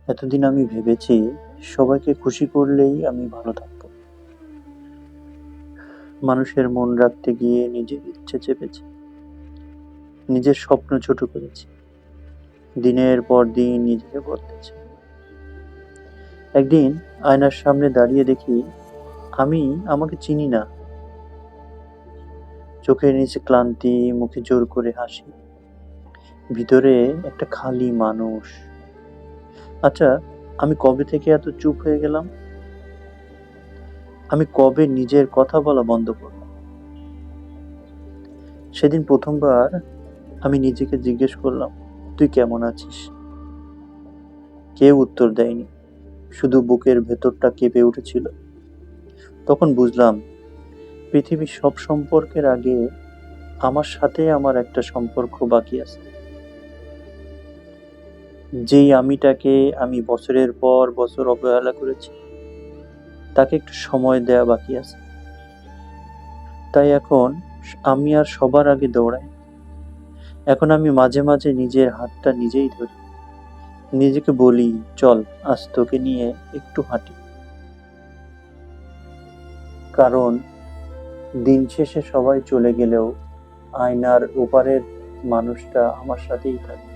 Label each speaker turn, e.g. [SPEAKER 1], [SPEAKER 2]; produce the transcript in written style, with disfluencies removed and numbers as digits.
[SPEAKER 1] এতদিন আমি ভেবেছি সবাইকে খুশি করলেই আমি ভালো থাকবো। মানুষের মন রাখতে গিয়ে নিজের ইচ্ছে চেপেছি, নিজের স্বপ্ন ছোট করেছি, দিনের পর দিন নিজেকে বদলেছি। একদিন আয়নার সামনে দাঁড়িয়ে দেখি আমি আমাকে চিনি না। চোখের নিচে ক্লান্তি, মুখে জোর করে হাসি, ভিতরে একটা খালি মানুষ। আচ্ছা, আমি কবে থেকে এত চুপ হয়ে গেলাম? আমি কবে নিজের কথা বলা বন্ধ করলাম? সেদিন প্রথমবার আমি নিজেকে জিজ্ঞেস করলাম, তুই কেমন আছিস? কেউ উত্তর দেয়নি, শুধু বুকের ভেতরটা কেঁপে উঠেছিল। তখন বুঝলাম, পৃথিবীর সব সম্পর্কের আগে আমার সাথে আমার একটা সম্পর্ক বাকি আছে। যেই আমিটাকে আমি বছরের পর বছর অবহেলা করেছি, তাকে একটু সময় দেয়া বাকি আছে। তাই এখন আমি আর সবার আগে দৌড়াই। এখন আমি মাঝে মাঝে নিজের হাতটা নিজেই ধরি, নিজেকে বলি, চল আজ তোকে নিয়ে একটু হাঁটি। কারণ দিন শেষে সবাই চলে গেলেও আয়নার ওপারের মানুষটা আমার সাথেই থাকে।